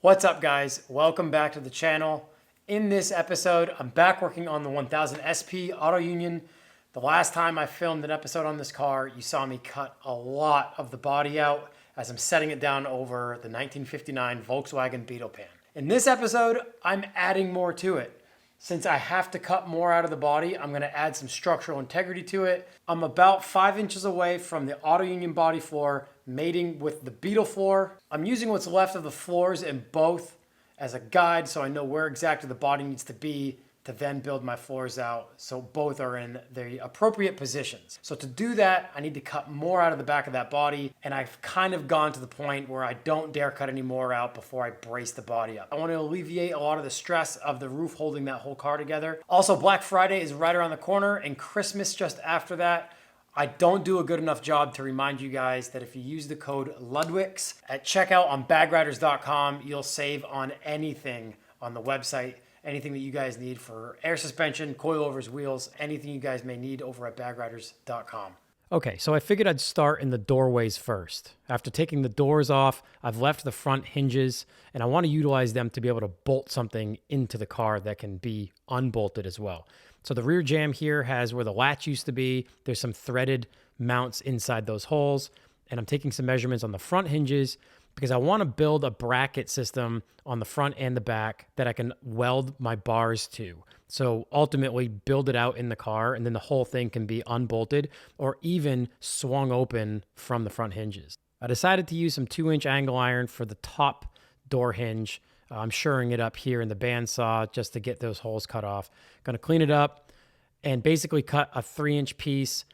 What's up, guys? Welcome back to the channel. In this episode, I'm back working on the 1000 SP Auto Union. The last time I filmed an episode on this car, you saw me cut a lot of the body out as I'm setting it down over the 1959 Volkswagen Beetle Pan. In this episode, I'm adding more to it. Since I have to cut more out of the body, I'm gonna add some structural integrity to it. I'm about 5 inches away from the Auto Union body floor, mating with the Beetle floor. I'm using what's left of the floors in both as a guide so I know where exactly the body needs to be to then build my floors out so both are in the appropriate positions. So to do that, I need to cut more out of the back of that body, and I've kind of gone to the point where I don't dare cut any more out before I brace the body up. I want to alleviate a lot of the stress of the roof holding that whole car together. Also, Black Friday is right around the corner and Christmas just after that. I don't do a good enough job to remind you guys that if you use the code Ludwix at checkout on bagriders.com, you'll save on anything on the website. Anything that you guys need for air suspension, coilovers, wheels, anything you guys may need over at bagriders.com. Okay, so I figured I'd start in the doorways first. After taking the doors off, I've left the front hinges, and I want to utilize them to be able to bolt something into the car that can be unbolted as well. So the rear jamb here has where the latch used to be. There's some threaded mounts inside those holes, and I'm taking some measurements on the front hinges because I want to build a bracket system on the front and the back that I can weld my bars to. So ultimately build it out in the car, and then the whole thing can be unbolted or even swung open from the front hinges. I decided to use some 2-inch angle iron for the top door hinge. I'm shoring it up here in the bandsaw just to get those holes cut off. Gonna clean it up and basically cut a 3-inch piece.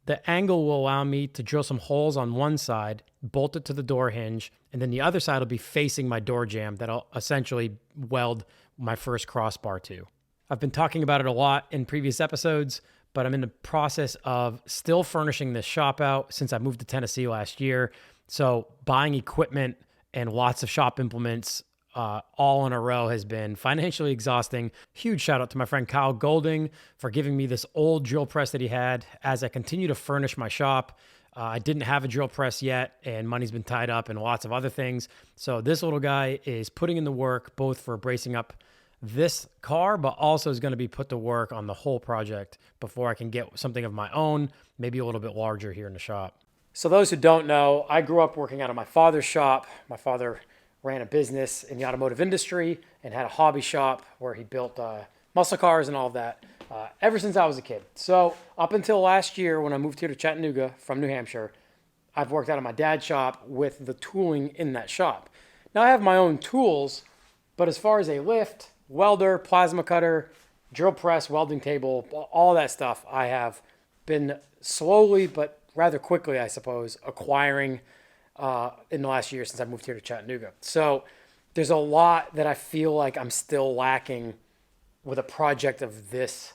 The angle will allow me to drill some holes on one side, bolt it to the door hinge, and then the other side will be facing my door jamb that I'll essentially weld my first crossbar to. I've been talking about it a lot in previous episodes, but I'm in the process of still furnishing this shop out since I moved to Tennessee last year. So buying equipment and lots of shop implements all in a row has been financially exhausting. Huge shout out to my friend Kyle Golding for giving me this old drill press that he had as I continue to furnish my shop. I didn't have a drill press yet, and money's been tied up in lots of other things. So this little guy is putting in the work both for bracing up this car, but also is going to be put to work on the whole project before I can get something of my own, maybe a little bit larger here in the shop. So those who don't know, I grew up working out of my father's shop. My father ran a business in the automotive industry and had a hobby shop where he built muscle cars and all of that ever since I was a kid. So up until last year when I moved here to Chattanooga from New Hampshire, I've worked out of my dad's shop with the tooling in that shop. Now I have my own tools, but as far as a lift, welder, plasma cutter, drill press, welding table, all that stuff, I have been slowly but rather quickly, I suppose, acquiring in the last year since I moved here to Chattanooga. So there's a lot that I feel like I'm still lacking with a project of this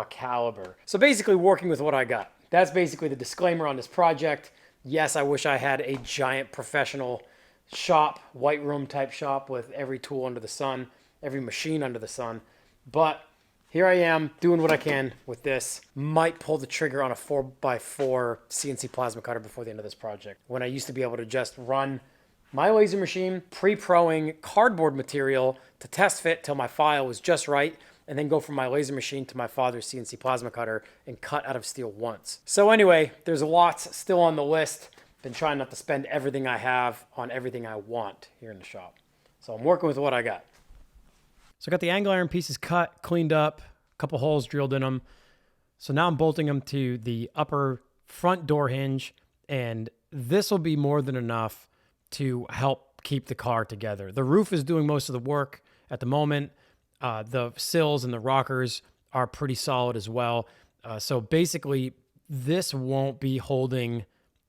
caliber. So basically working with what I got. That's basically the disclaimer on this project. Yes, I wish I had a giant professional shop, white room type shop with every tool under the sun, every machine under the sun. But here I am doing what I can with this. Might pull the trigger on a 4x4 CNC plasma cutter before the end of this project. When I used to be able to just run my laser machine, pre-proing cardboard material to test fit till my file was just right, and then go from my laser machine to my father's CNC plasma cutter and cut out of steel once. So anyway, there's lots still on the list. Been trying not to spend everything I have on everything I want here in the shop. So I'm working with what I got. So I got the angle iron pieces cut, cleaned up, a couple holes drilled in them. So now I'm bolting them to the upper front door hinge, and this will be more than enough to help keep the car together. The roof is doing most of the work at the moment. The sills and the rockers are pretty solid as well. So basically, this won't be holding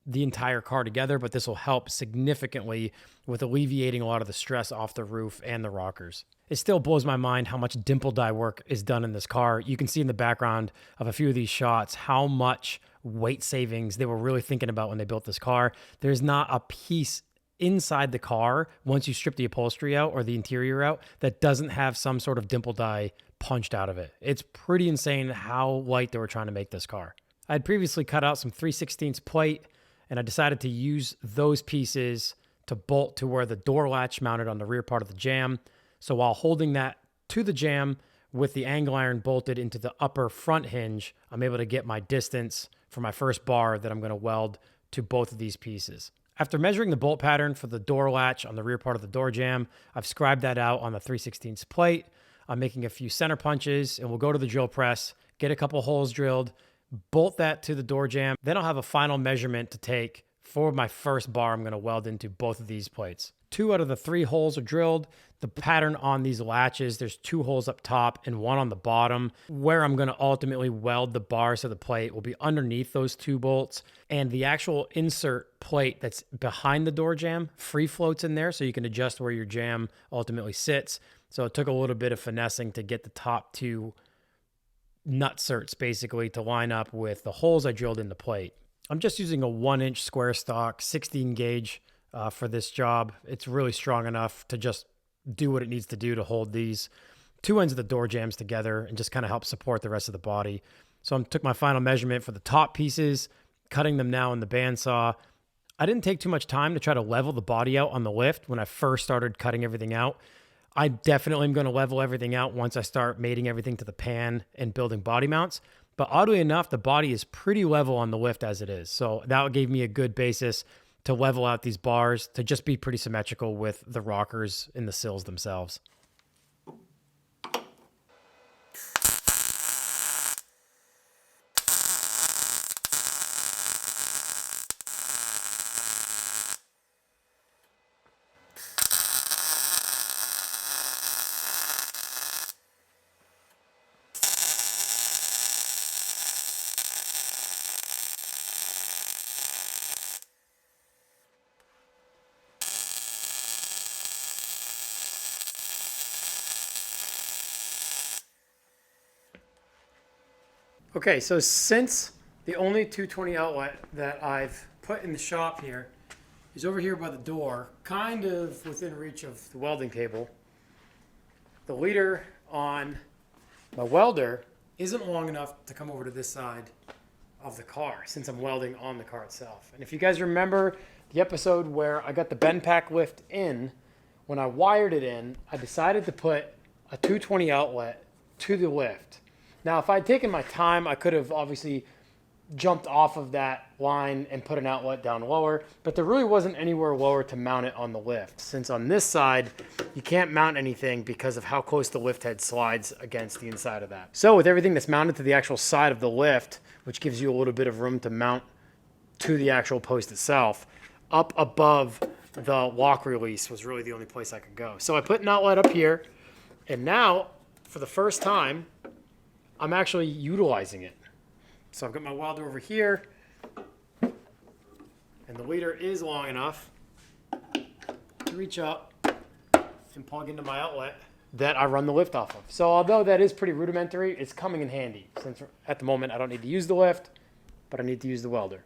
the entire car together, but this will help significantly with alleviating a lot of the stress off the roof and the rockers. It still blows my mind how much dimple die work is done in this car. You can see in the background of a few of these shots how much weight savings they were really thinking about when they built this car. There's not a piece inside the car, once you strip the upholstery out or the interior out, that doesn't have some sort of dimple die punched out of it. It's pretty insane how light they were trying to make this car. I had previously cut out some 3/16 plate, and I decided to use those pieces to bolt to where the door latch mounted on the rear part of the jamb. So while holding that to the jamb with the angle iron bolted into the upper front hinge, I'm able to get my distance for my first bar that I'm going to weld to both of these pieces. After measuring the bolt pattern for the door latch on the rear part of the door jamb, I've scribed that out on the 3/16 plate. I'm making a few center punches, and we'll go to the drill press, get a couple holes drilled, bolt that to the door jamb. Then I'll have a final measurement to take for my first bar I'm going to weld into both of these plates. 2 out of the 3 holes are drilled. The pattern on these latches, there's 2 holes up top and 1 on the bottom. Where I'm going to ultimately weld the bars to the plate will be underneath those 2 bolts. And the actual insert plate that's behind the door jamb free floats in there, so you can adjust where your jamb ultimately sits. So it took a little bit of finessing to get the top 2 nutserts basically to line up with the holes I drilled in the plate. I'm just using a 1-inch square stock 16 gauge for this job. It's really strong enough to just do what it needs to do to hold these 2 ends of the door jambs together and just kind of help support the rest of the body. So I took my final measurement for the top pieces, cutting them now in the bandsaw. I didn't take too much time to try to level the body out on the lift when I first started cutting everything out. I definitely am going to level everything out once I start mating everything to the pan and building body mounts. But oddly enough, the body is pretty level on the lift as it is. So that gave me a good basis to level out these bars to just be pretty symmetrical with the rockers and the sills themselves. Okay, so since the only 220 outlet that I've put in the shop here is over here by the door, kind of within reach of the welding table, the leader on my welder isn't long enough to come over to this side of the car since I'm welding on the car itself. And if you guys remember the episode where I got the bend pack lift in, when I wired it in, I decided to put a 220 outlet to the lift. Now, if I'd taken my time, I could have obviously jumped off of that line and put an outlet down lower, but there really wasn't anywhere lower to mount it on the lift. Since on this side, you can't mount anything because of how close the lift head slides against the inside of that. So with everything that's mounted to the actual side of the lift, which gives you a little bit of room to mount to the actual post itself, up above the lock release was really the only place I could go. So I put an outlet up here, and now, for the first time, I'm actually utilizing it. So I've got my welder over here, and the leader is long enough to reach up and plug into my outlet that I run the lift off of. So although that is pretty rudimentary, it's coming in handy since at the moment I don't need to use the lift, but I need to use the welder.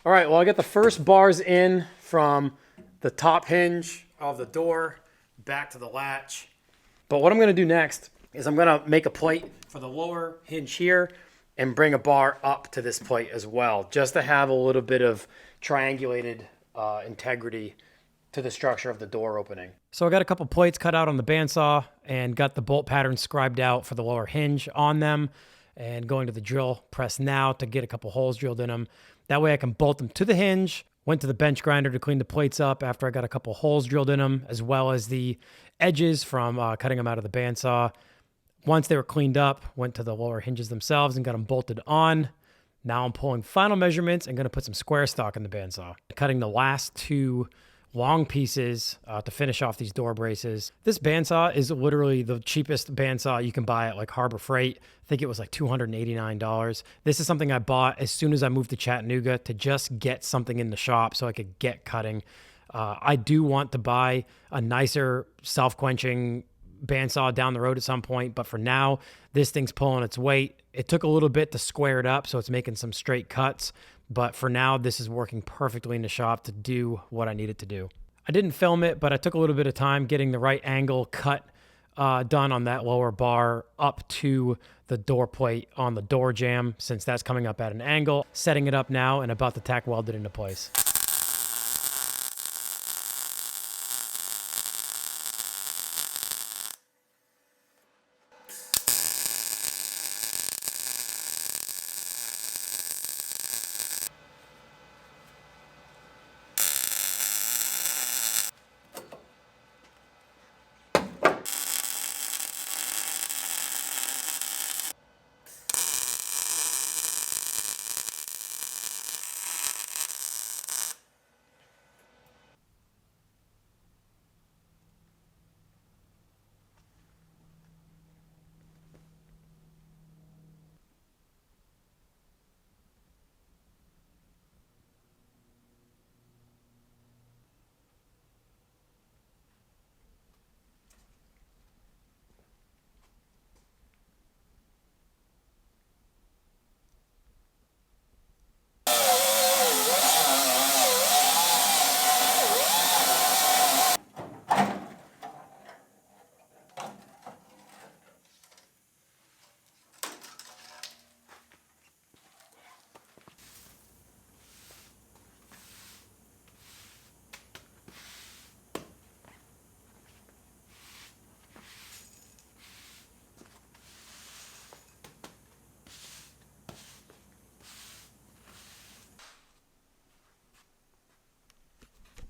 All right, well, I got the first bars in from the top hinge of the door back to the latch. But what I'm going to do next is I'm going to make a plate for the lower hinge here and bring a bar up to this plate as well, just to have a little bit of triangulated integrity to the structure of the door opening. So I got a couple plates cut out on the bandsaw and got the bolt pattern scribed out for the lower hinge on them, and going to the drill press now to get a couple holes drilled in them. That way I can bolt them to the hinge. Went to the bench grinder to clean the plates up after I got a couple holes drilled in them, as well as the edges from cutting them out of the bandsaw. Once they were cleaned up, went to the lower hinges themselves and got them bolted on. Now I'm pulling final measurements and going to put some square stock in the bandsaw. Cutting the last 2 long pieces to finish off these door braces. This bandsaw is literally the cheapest bandsaw you can buy at like Harbor Freight. I think it was like $289. This is something I bought as soon as I moved to Chattanooga to just get something in the shop so I could get cutting. I do want to buy a nicer self-quenching bandsaw down the road at some point, but for now, this thing's pulling its weight. It took a little bit to square it up, so it's making some straight cuts, but for now, this is working perfectly in the shop to do what I need it to do. I didn't film it, but I took a little bit of time getting the right angle cut done on that lower bar up to the door plate on the door jamb, since that's coming up at an angle, setting it up now and about to tack weld it into place.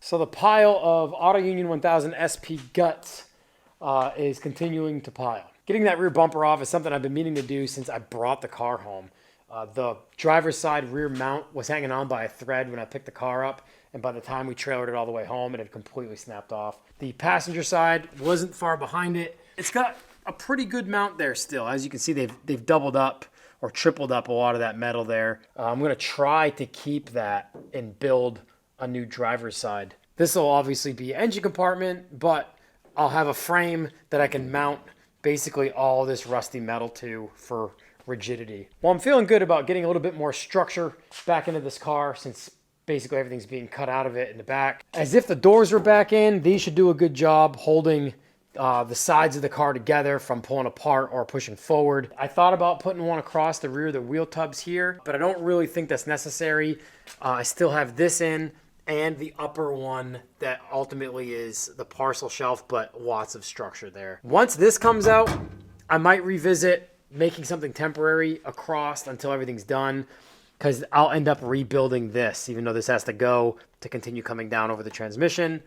So the pile of Auto Union 1000 SP guts is continuing to pile. Getting that rear bumper off is something I've been meaning to do since I brought the car home. The driver's side rear mount was hanging on by a thread when I picked the car up, and by the time we trailered it all the way home, it had completely snapped off. The passenger side wasn't far behind it. It's got a pretty good mount there still. As you can see, they've doubled up or tripled up a lot of that metal there. I'm going to try to keep that and build a new driver's side. This will obviously be engine compartment, but I'll have a frame that I can mount basically all this rusty metal to for rigidity. Well, I'm feeling good about getting a little bit more structure back into this car since basically everything's being cut out of it in the back. As if the doors were back in, these should do a good job holding the sides of the car together from pulling apart or pushing forward. I thought about putting one across the rear of the wheel tubs here, but I don't really think that's necessary. I still have this in and the upper one that ultimately is the parcel shelf, but lots of structure there. Once this comes out, I might revisit making something temporary across until everything's done, because I'll end up rebuilding this, even though this has to go to continue coming down over the transmission.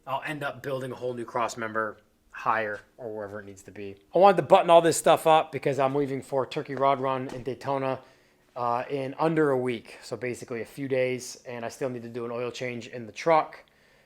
I'll end up building a whole new cross member higher or wherever it needs to be. I wanted to button all this stuff up because I'm leaving for Turkey Rod Run in Daytona in under a week, so basically a few days, and I still need to do an oil change in the truck,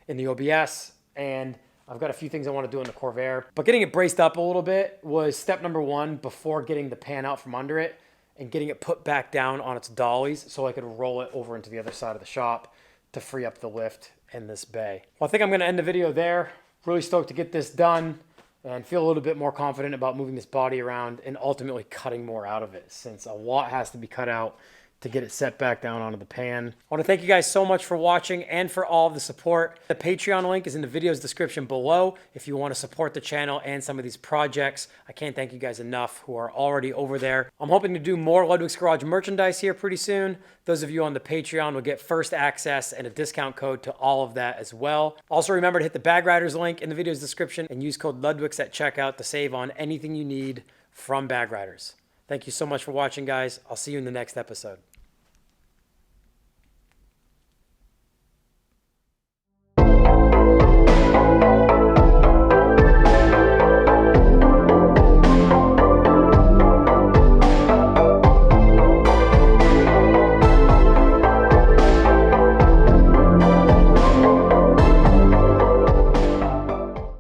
in the OBS, and I've got a few things I want to do in the Corvair. But getting it braced up a little bit was step number one before getting the pan out from under it and getting it put back down on its dollies so I could roll it over into the other side of the shop to free up the lift in this bay. Well, I think I'm going to end the video there. Really stoked to get this done and feel a little bit more confident about moving this body around and ultimately cutting more out of it, since a lot has to be cut out to get it set back down onto the pan. I want to thank you guys so much for watching and for all of the support. The Patreon link is in the video's description below if you want to support the channel and some of these projects. I can't thank you guys enough who are already over there. I'm hoping to do more Ludwig's Garage merchandise here pretty soon. Those of you on the Patreon will get first access and a discount code to all of that as well. Also remember to hit the Bag Riders link in the video's description and use code Ludwig's at checkout to save on anything you need from Bag Riders. Thank you so much for watching, guys. I'll see you in the next episode.